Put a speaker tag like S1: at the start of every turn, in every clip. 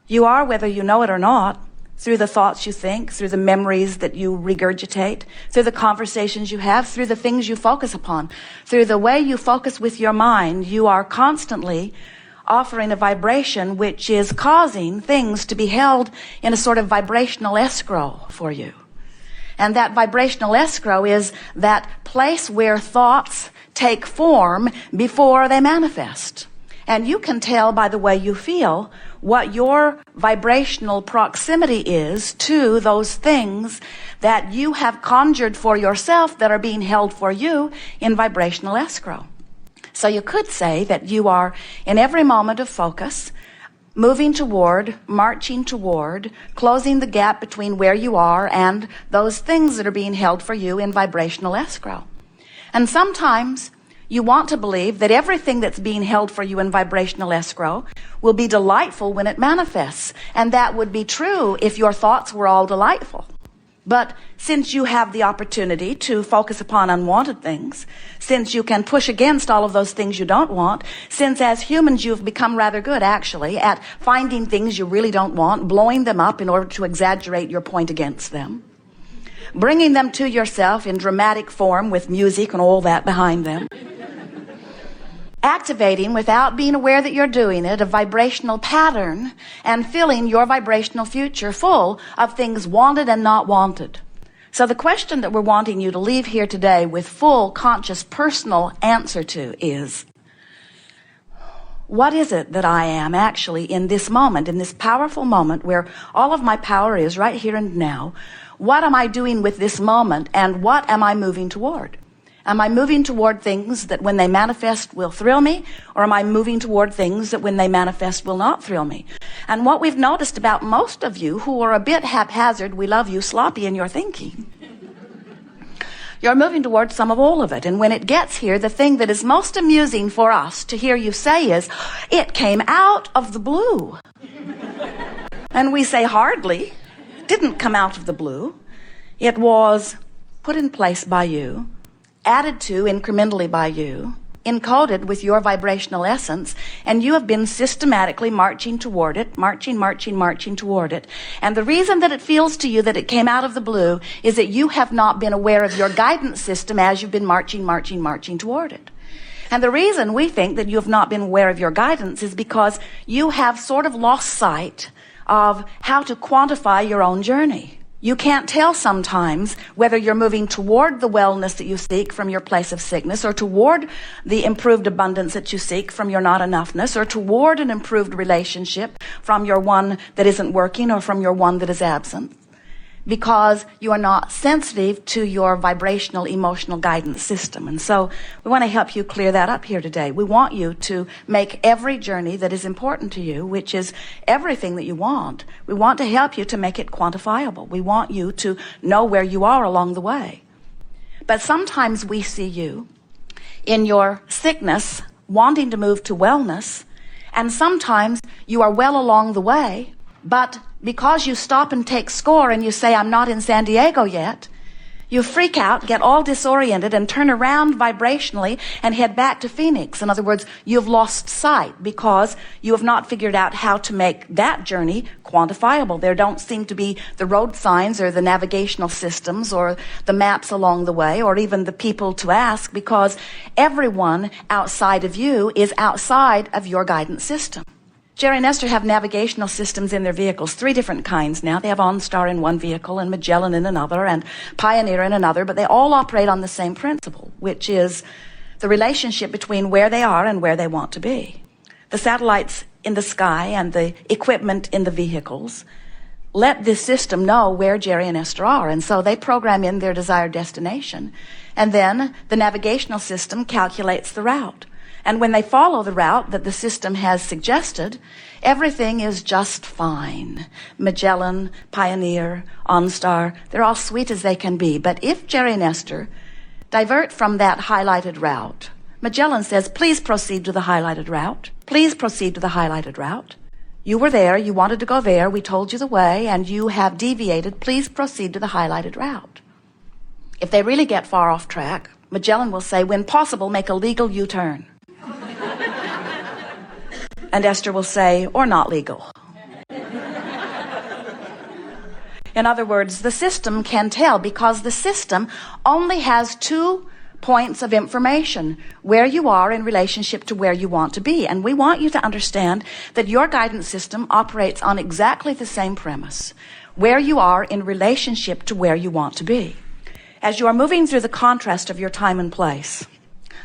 S1: You are, whether you know it or not, through the thoughts you think, through the memories that you regurgitate, through the conversations you have, through the things you focus upon, through the way you focus with your mind. You are constantly offering a vibration which is causing things to be held in a sort of vibrational escrow for you. And that vibrational escrow is that place where thoughts take form before they manifest. And you can tell by the way you feel what your vibrational proximity is to those things that you have conjured for yourself that are being held for you in vibrational escrow. So you could say that you are, in every moment of focus, moving toward, marching toward, closing the gap between where you are and those things that are being held for you in vibrational escrow. And sometimes you want to believe that everything that's being held for you in vibrational escrow will be delightful when it manifests. And that would be true if your thoughts were all delightful. But since you have the opportunity to focus upon unwanted things, since you can push against all of those things you don't want, since as humans you've become rather good actually at finding things you really don't want, blowing them up in order to exaggerate your point against them, bringing them to yourself in dramatic form with music and all that behind them, activating without being aware that you're doing it, a vibrational pattern and filling your vibrational future full of things wanted and not wanted. So the question that we're wanting you to leave here today with full, conscious, personal answer to is, what is it that I am actually in this moment, in this powerful moment where all of my power is right here and now? What am I doing with this moment, and what am I moving toward? Am I moving toward things that when they manifest will thrill me, or am I moving toward things that when they manifest will not thrill me? And what we've noticed about most of you who are a bit haphazard, we love you, sloppy in your thinking, you're moving toward some of all of it. And when it gets here, the thing that is most amusing for us to hear you say is, it came out of the blue. And we say, hardly. It didn't come out of the blue. It was put in place by you, added to incrementally by you, encoded with your vibrational essence, and you have been systematically marching toward it, marching toward it. And the reason that it feels to you that it came out of the blue is that you have not been aware of your guidance system as you've been marching toward it. And the reason we think that you have not been aware of your guidance is because you have sort of lost sight of how to quantify your own journey. You can't tell sometimes whether you're moving toward the wellness that you seek from your place of sickness, or toward the improved abundance that you seek from your not enoughness, or toward an improved relationship from your one that isn't working or from your one that is absent, because you are not sensitive to your vibrational emotional guidance system. And so we want to help you clear that up here today. We want you to make every journey that is important to you, which is everything that you want, we want to help you to make it quantifiable. We want you to know where you are along the way. But sometimes we see you in your sickness wanting to move to wellness, and sometimes you are well along the way, but because you stop and take score and you say, I'm not in San Diego yet, you freak out, get all disoriented, and turn around vibrationally and head back to Phoenix. In other words, you've lost sight because you have not figured out how to make that journey quantifiable. There don't seem to be the road signs or the navigational systems or the maps along the way, or even the people to ask, because everyone outside of you is outside of your guidance system. Jerry and Esther have navigational systems in their vehicles, 3 different kinds now. They have OnStar in one vehicle and Magellan in another and Pioneer in another, but they all operate on the same principle, which is the relationship between where they are and where they want to be. The satellites in the sky and the equipment in the vehicles let this system know where Jerry and Esther are, and so they program in their desired destination. And then the navigational system calculates the route. And when they follow the route that the system has suggested, everything is just fine. Magellan, Pioneer, OnStar, they're all sweet as they can be. But if Jerry and Esther divert from that highlighted route, Magellan says, please proceed to the highlighted route. Please proceed to the highlighted route. You were there, you wanted to go there, we told you the way, and you have deviated. Please proceed to the highlighted route. If they really get far off track, Magellan will say, when possible, make a legal U-turn. And Esther will say, or not legal. In other words, the system can tell because the system only has 2 points of information: where you are in relationship to where you want to be. And we want you to understand that your guidance system operates on exactly the same premise: where you are in relationship to where you want to be. As you are moving through the contrast of your time and place,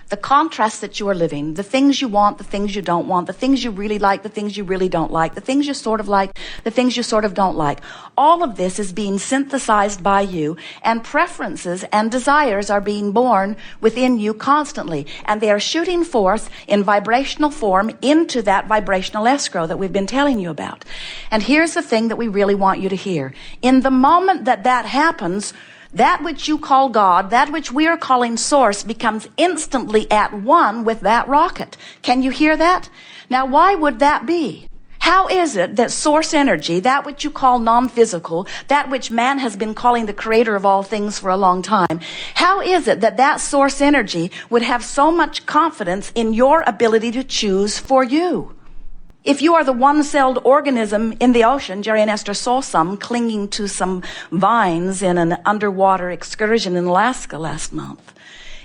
S1: the contrast that you are living, the things you want, the things you don't want, the things you really like, the things you really don't like, the things you sort of like, the things you sort of don't like, all of this is being synthesized by you, and preferences and desires are being born within you constantly, and they are shooting forth in vibrational form into that vibrational escrow that we've been telling you about. And here's the thing that we really want you to hear. In the moment that that happens, that which you call God, that which we are calling source, becomes instantly at one with that rocket. Can you hear that? Now, why would that be? How is it that source energy, that which you call non-physical, that which man has been calling the creator of all things for a long time, how is it that that source energy would have so much confidence in your ability to choose for you? If you are the one-celled organism in the ocean, Jerry and Esther saw some clinging to some vines in an underwater excursion in Alaska last month.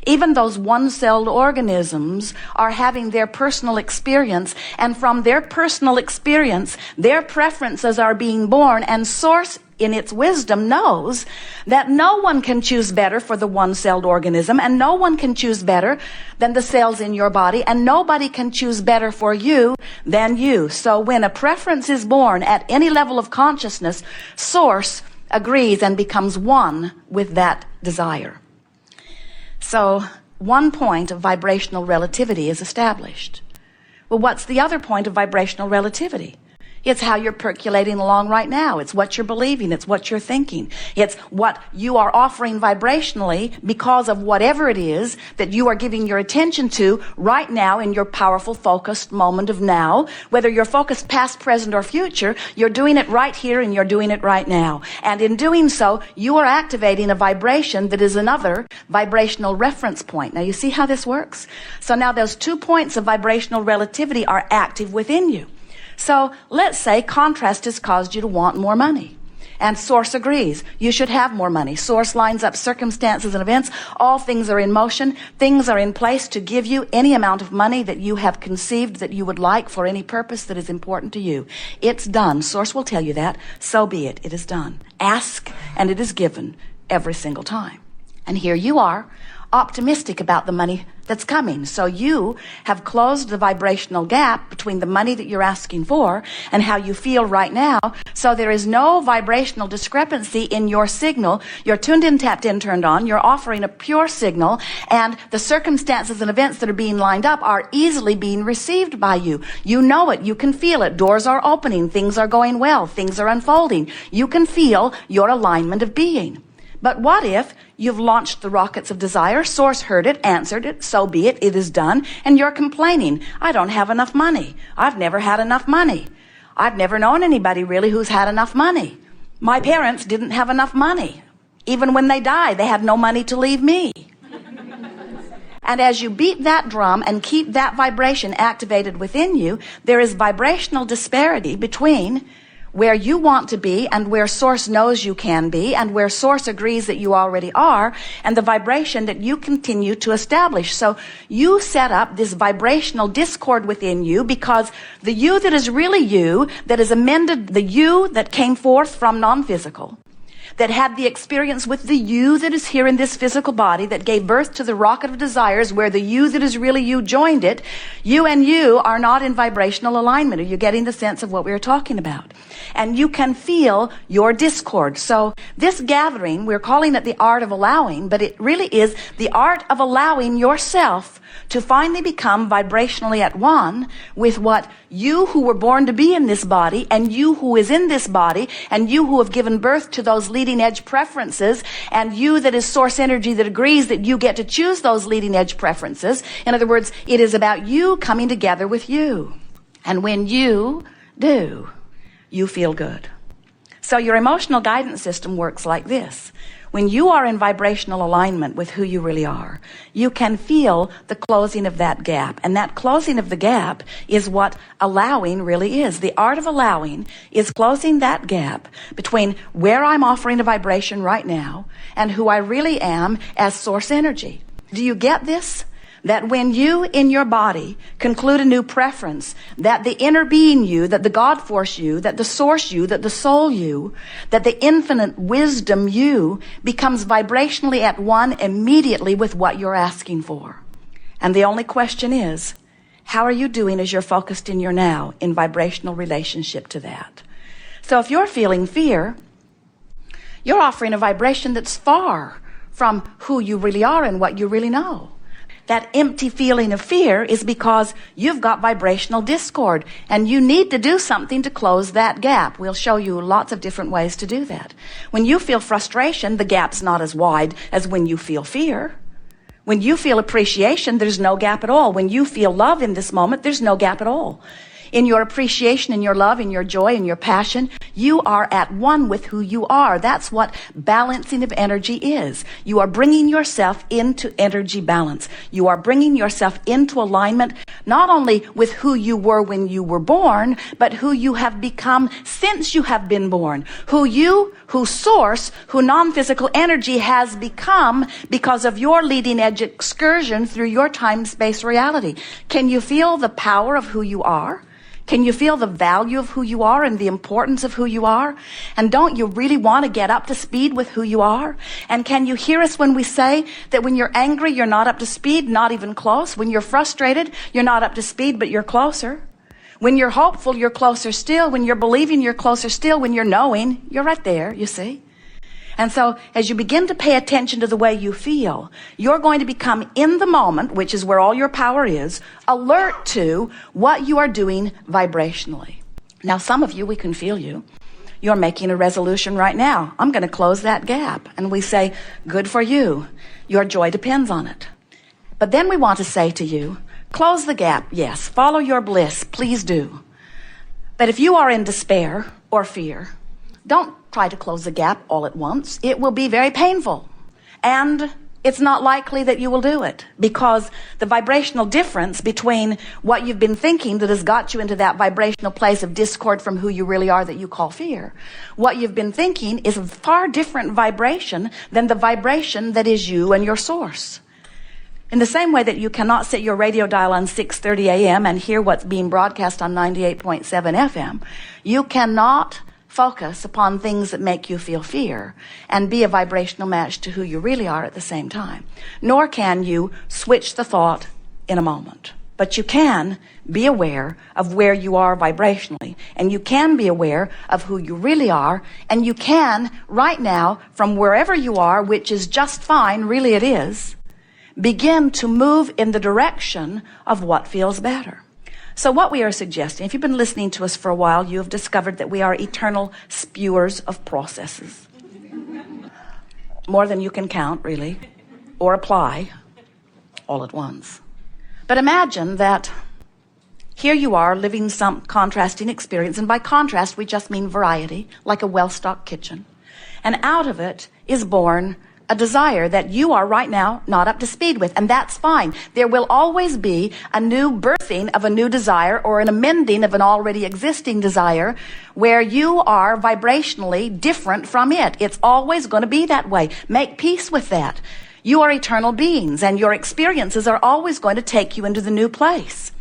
S1: Even those one-celled organisms are having their personal experience, and from their personal experience, their preferences are being born, and source in its wisdom knows that no one can choose better for the one-celled organism, and no one can choose better than the cells in your body, and nobody can choose better for you than you. So when a preference is born at any level of consciousness, source agrees and becomes one with that desire. So 1 point of vibrational relativity is established. Well, what's the other point of vibrational relativity? It's how you're percolating along right now. It's what you're believing. It's what you're thinking. It's what you are offering vibrationally because of whatever it is that you are giving your attention to right now in your powerful, focused moment of now. Whether you're focused past, present, or future, you're doing it right here and you're doing it right now. And in doing so, you are activating a vibration that is another vibrational reference point. Now, you see how this works? So now those 2 points of vibrational relativity are active within you. So let's say contrast has caused you to want more money. And source agrees. You should have more money. Source lines up circumstances and events. All things are in motion. Things are in place to give you any amount of money that you have conceived that you would like for any purpose that is important to you. It's done. Source will tell you that. So be it. It is done. Ask and it is given every single time. And here you are, optimistic about the money that's coming. So you have closed the vibrational gap between the money that you're asking for and how you feel right now. So there is no vibrational discrepancy in your signal. You're tuned in, tapped in, turned on. You're offering a pure signal, and the circumstances and events that are being lined up are easily being received by you. You know it. You can feel it. Doors are opening. Things are going well. Things are unfolding. You can feel your alignment of being. But what if you've launched the rockets of desire, source heard it, answered it, so be it, it is done, and you're complaining, I don't have enough money. I've never had enough money. I've never known anybody really who's had enough money. My parents didn't have enough money. Even when they died, they had no money to leave me. And as you beat that drum and keep that vibration activated within you, there is vibrational disparity between where you want to be and where source knows you can be and where source agrees that you already are, and the vibration that you continue to establish. So you set up this vibrational discord within you because the you that is really you, that is amended, the you that came forth from non-physical, that had the experience with the you that is here in this physical body, that gave birth to the rocket of desires, where the you that is really you joined it, you and you are not in vibrational alignment. Are you getting the sense of what we are talking about? And you can feel your discord. So this gathering, we're calling it the art of allowing, but it really is the art of allowing yourself to finally become vibrationally at one with what you who were born to be in this body, and you who is in this body, and you who have given birth to those leading edge preferences, and you that is source energy that agrees that you get to choose those leading edge preferences. In other words, it is about you coming together with you. And when you do, you feel good. So your emotional guidance system works like this. When you are in vibrational alignment with who you really are, you can feel the closing of that gap. And that closing of the gap is what allowing really is. The art of allowing is closing that gap between where I'm offering a vibration right now and who I really am as source energy. Do you get this? That when you in your body conclude a new preference, that the inner being you, that the God force you, that the source you, that the soul you, that the infinite wisdom you becomes vibrationally at one immediately with what you're asking for. And the only question is, how are you doing as you're focused in your now in vibrational relationship to that? So if you're feeling fear, you're offering a vibration that's far from who you really are and what you really know. That empty feeling of fear is because you've got vibrational discord and you need to do something to close that gap. We'll show you lots of different ways to do that. When you feel frustration, the gap's not as wide as when you feel fear. When you feel appreciation, there's no gap at all. When you feel love in this moment, there's no gap at all. In your appreciation, in your love, in your joy, in your passion, you are at one with who you are. That's what balancing of energy is. You are bringing yourself into energy balance. You are bringing yourself into alignment, not only with who you were when you were born, but who you have become since you have been born. Who source, who non-physical energy has become because of your leading edge excursion through your time-space reality. Can you feel the power of who you are? Can you feel the value of who you are and the importance of who you are? And don't you really want to get up to speed with who you are? And can you hear us when we say that when you're angry, you're not up to speed, not even close? When you're frustrated, you're not up to speed, but you're closer. When you're hopeful, you're closer still. When you're believing, you're closer still. When you're knowing, you're right there, you see? And so as you begin to pay attention to the way you feel, you're going to become in the moment, which is where all your power is, alert to what you are doing vibrationally. Now, some of you, we can feel you. You're making a resolution right now. I'm going to close that gap. And we say, good for you. Your joy depends on it. But then we want to say to you, close the gap. Yes. Follow your bliss. Please do. But if you are in despair or fear, don't try to close the gap all at once. It will be very painful. And it's not likely that you will do it because the vibrational difference between what you've been thinking that has got you into that vibrational place of discord from who you really are that you call fear. What you've been thinking is a far different vibration than the vibration that is you and your source. In the same way that you cannot set your radio dial on 6:30 a.m. and hear what's being broadcast on 98.7 FM, you cannot focus upon things that make you feel fear and be a vibrational match to who you really are at the same time. Nor can you switch the thought in a moment. But you can be aware of where you are vibrationally, and you can be aware of who you really are, and you can, right now, from wherever you are, which is just fine, really it is, begin to move in the direction of what feels better. So what we are suggesting, if you've been listening to us for a while, you have discovered that we are eternal spewers of processes. More than you can count, really, or apply all at once. But imagine that here you are living some contrasting experience, and by contrast, we just mean variety, like a well-stocked kitchen. And out of it is born a desire that you are right now not up to speed with, and that's fine. There will always be a new birthing of a new desire or an amending of an already existing desire where you are vibrationally different from it. It's always going to be that way. Make peace with that. You are eternal beings, and your experiences are always going to take you into the new place.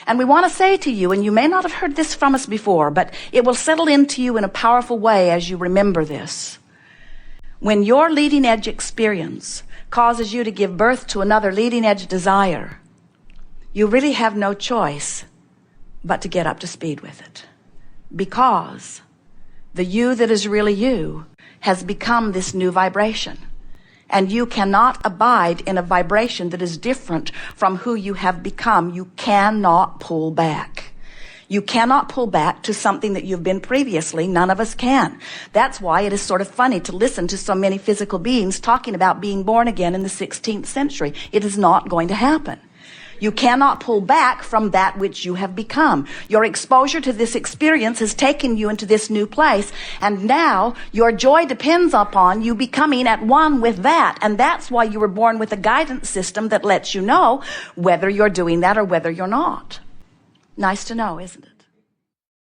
S1: And we want to say to you, and you may not have heard this from us before, but it will settle into you in a powerful way as you remember this. When your leading edge experience causes you to give birth to another leading edge desire, you really have no choice but to get up to speed with it. Because the you that is really you has become this new vibration. And you cannot abide in a vibration that is different from who you have become. You cannot pull back. You cannot pull back to something that you've been previously. None of us can. That's why it is sort of funny to listen to so many physical beings talking about being born again in the 16th century. It is not going to happen. You cannot pull back from that which you have become. Your exposure to this experience has taken you into this new place, and now your joy depends upon you becoming at one with that. And that's why you were born with a guidance system that lets you know whether you're doing that or whether you're not. Nice to know, isn't it?